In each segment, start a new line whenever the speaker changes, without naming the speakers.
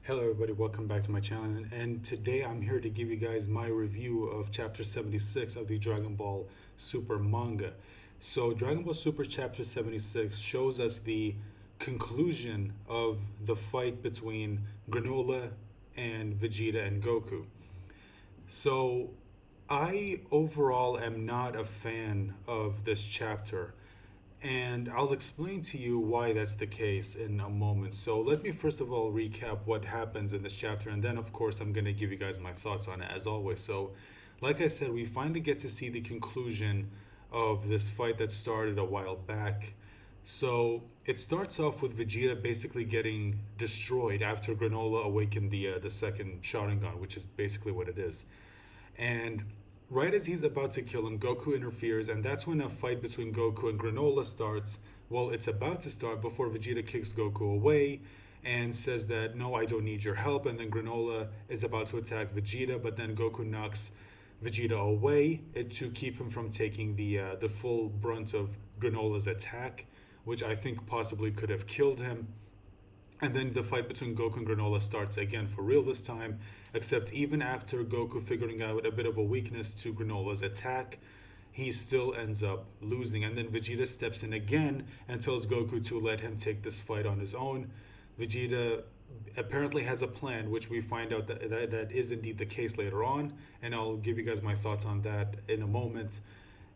Hello, everybody. Welcome back to my channel. And today I'm here to give you guys my review of Chapter 76 of the Dragon Ball Super manga. So, Dragon Ball Super Chapter 76 shows us the conclusion of the fight between Granola and Vegeta and Goku. So, I overall am not a fan of this chapter. And I'll explain to you why that's the case in a moment. So let me first of all recap what happens in this chapter, and then, of course, I'm going to give you guys my thoughts on it as always. So, like I said, we finally get to see the conclusion of this fight that started a while back. So it starts off with Vegeta basically getting destroyed after Granola awakened the second Sharingan, which is basically what it is. And right as he's about to kill him, Goku interferes, and that's when a fight between Goku and Granola starts. Well, it's about to start before Vegeta kicks Goku away and says that, no, I don't need your help. And then Granola is about to attack Vegeta, but then Goku knocks Vegeta away to keep him from taking the full brunt of Granola's attack, which I think possibly could have killed him. And then the fight between Goku and Granola starts again for real this time, except even after Goku figuring out a bit of a weakness to Granola's attack, he still ends up losing. And then Vegeta steps in again and tells Goku to let him take this fight on his own. Vegeta apparently has a plan, which we find out that is indeed the case later on, and I'll give you guys my thoughts on that in a moment.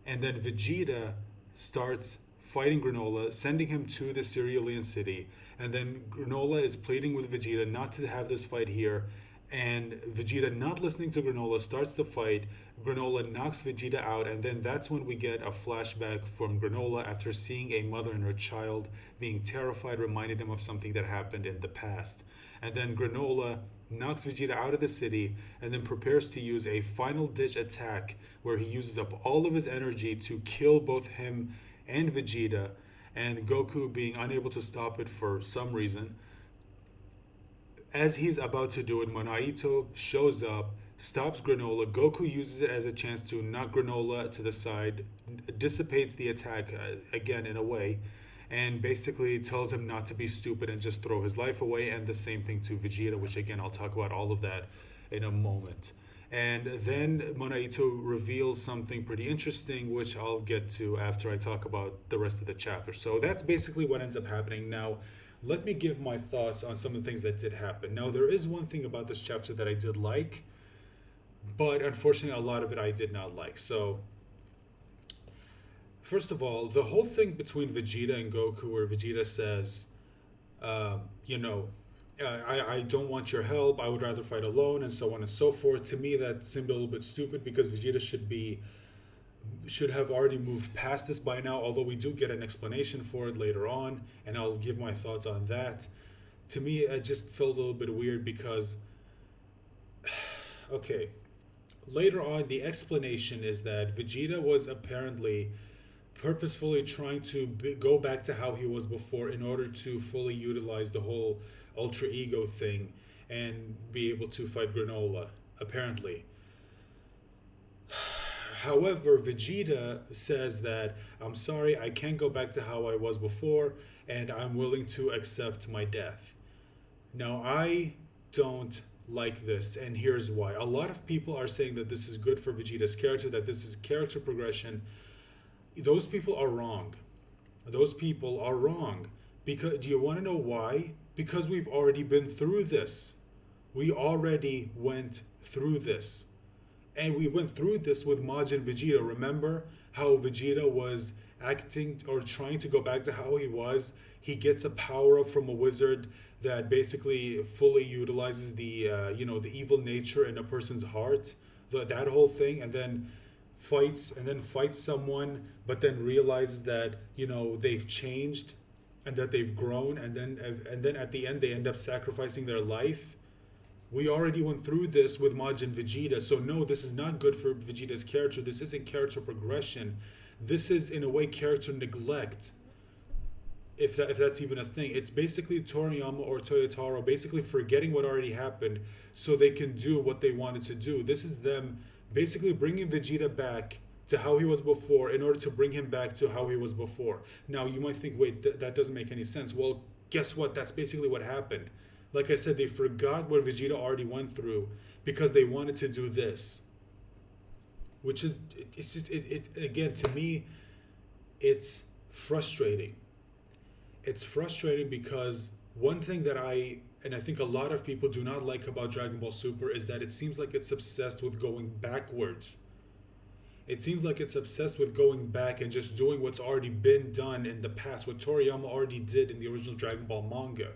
And then Vegeta starts fighting Granola, sending him to the Cerealian city. And then Granola is pleading with Vegeta not to have this fight here. And Vegeta, not listening to Granola, starts the fight. Granola knocks Vegeta out, and then that's when we get a flashback from Granola after seeing a mother and her child being terrified, reminded him of something that happened in the past. And then Granola knocks Vegeta out of the city and then prepares to use a final ditch attack where he uses up all of his energy to kill both him and Vegeta, and Goku being unable to stop it for some reason. As he's about to do it, Monaito shows up, stops Granola. Goku uses it as a chance to knock Granola to the side, dissipates the attack again in a way, and basically tells him not to be stupid and just throw his life away. And the same thing to Vegeta, which again, I'll talk about all of that in a moment. And then Monaito reveals something pretty interesting, which I'll get to after I talk about the rest of the chapter. So that's basically what ends up happening. Now, let me give my thoughts on some of the things that did happen. Now, there is one thing about this chapter that I did like, but unfortunately, a lot of it I did not like. So, first of all, the whole thing between Vegeta and Goku, where Vegeta says, uh, you know, I don't want your help. I would rather fight alone, and so on and so forth. To me, that seemed a little bit stupid because Vegeta should have already moved past this by now. Although we do get an explanation for it later on, and I'll give my thoughts on that. To me, it just felt a little bit weird because, okay, later on the explanation is that Vegeta was apparently purposefully trying to go back to how he was before in order to fully utilize the whole ultra ego thing and be able to fight Granola, apparently. However, Vegeta says that, I'm sorry, I can't go back to how I was before, and I'm willing to accept my death. Now, I don't like this, and here's why. A lot of people are saying that this is good for Vegeta's character, that this is character progression. Those people are wrong. Those people are wrong. Because do you want to know why? Because we've already been through this. We already went through this. And we went through this with Majin Vegeta. Remember how Vegeta was acting or trying to go back to how he was? He gets a power up from a wizard that basically fully utilizes the evil nature in a person's heart. That whole thing, and then fights someone, but then realizes that they've changed and that they've grown, and then at the end they end up sacrificing their life. We already went through this with Majin Vegeta, so no, this is not good for Vegeta's character. This isn't character progression. This is, in a way, character neglect. If that's even a thing. It's basically Toriyama or Toyotaro basically forgetting what already happened so they can do what they wanted to do. This is them basically bringing Vegeta back to how he was before in order to bring him back to how he was before. Now, you might think, wait, that doesn't make any sense. Well, guess what? That's basically what happened. Like I said, they forgot what Vegeta already went through because they wanted to do this, which is it's just it again, to me, it's frustrating. It's frustrating because one thing that I think a lot of people do not like about Dragon Ball Super is that it seems like it's obsessed with going backwards. It seems like it's obsessed with going back and just doing what's already been done in the past, what Toriyama already did in the original Dragon Ball manga.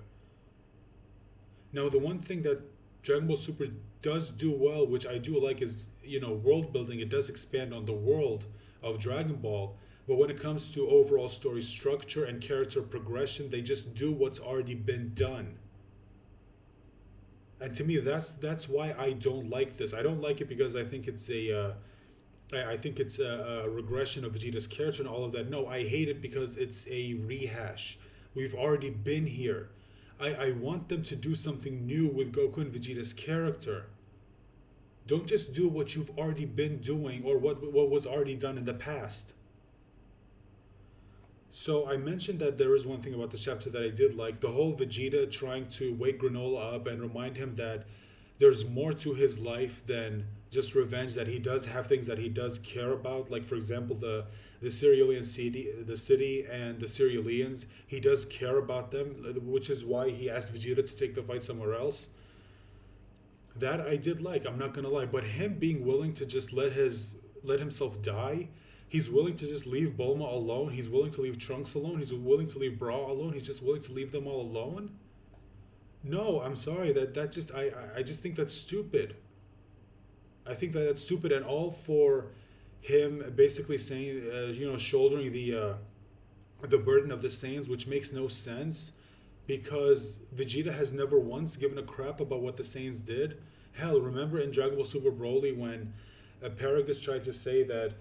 Now, the one thing that Dragon Ball Super does do well, which I do like, is, world building. It does expand on the world of Dragon Ball. But when it comes to overall story structure and character progression, they just do what's already been done. And to me, that's why I don't like this. I don't like it because I think it's I think it's a regression of Vegeta's character and all of that. No, I hate it because it's a rehash. We've already been here. I want them to do something new with Goku and Vegeta's character. Don't just do what you've already been doing or what was already done in the past. So I mentioned that there is one thing about this chapter that I did like. The whole Vegeta trying to wake Granola up and remind him that there's more to his life than just revenge, that he does have things that he does care about. Like, for example, the Cerealian city and the Cerealians. He does care about them, which is why he asked Vegeta to take the fight somewhere else. That I did like, I'm not gonna lie. But him being willing to just let himself die. He's willing to just leave Bulma alone. He's willing to leave Trunks alone. He's willing to leave Bra alone. He's just willing to leave them all alone. No, I'm sorry. That just I just think that's stupid. I think that's stupid, and all for him basically saying, shouldering the burden of the Saiyans, which makes no sense, because Vegeta has never once given a crap about what the Saiyans did. Hell, remember in Dragon Ball Super Broly when Paragus tried to say that,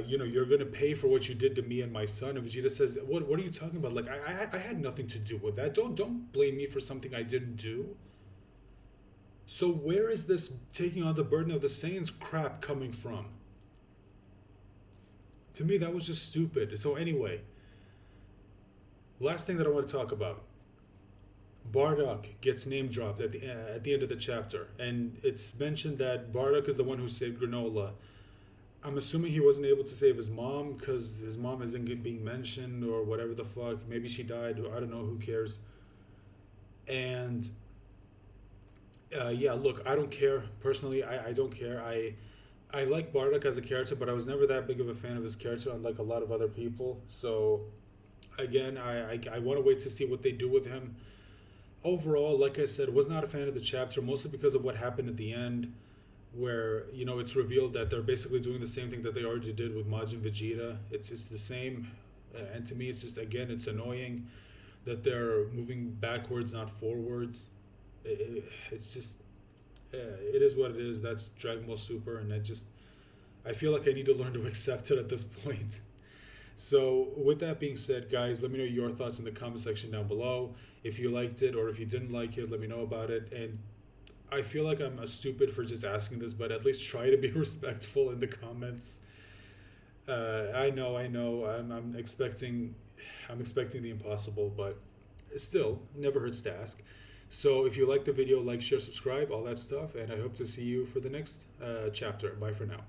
you're gonna pay for what you did to me and my son, and Vegeta says, "What are you talking about? Like, I had nothing to do with that. Don't blame me for something I didn't do." So where is this taking on the burden of the Saiyans crap coming from? To me, that was just stupid. So anyway, last thing that I want to talk about. Bardock gets name dropped at the end of the chapter, and it's mentioned that Bardock is the one who saved Granola. I'm assuming he wasn't able to save his mom because his mom isn't being mentioned or whatever the fuck. Maybe she died. I don't know. Who cares? And look, I don't care. Personally, I don't care. I like Bardock as a character, but I was never that big of a fan of his character, unlike a lot of other people. So, again, I want to wait to see what they do with him. Overall, like I said, was not a fan of the chapter, mostly because of what happened at the end, where, it's revealed that they're basically doing the same thing that they already did with Majin Vegeta. It's the same, and to me, it's just, again, it's annoying that they're moving backwards, not forwards. It's just, it is what it is. That's Dragon Ball Super, and I feel like I need to learn to accept it at this point. So with that being said, guys, let me know your thoughts in the comment section down below. If you liked it or if you didn't like it, let me know about it. And I feel like I'm a stupid for just asking this, but at least try to be respectful in the comments. I know. I'm expecting the impossible, but still, never hurts to ask. So if you like the video, like, share, subscribe, all that stuff, and I hope to see you for the next chapter. Bye for now.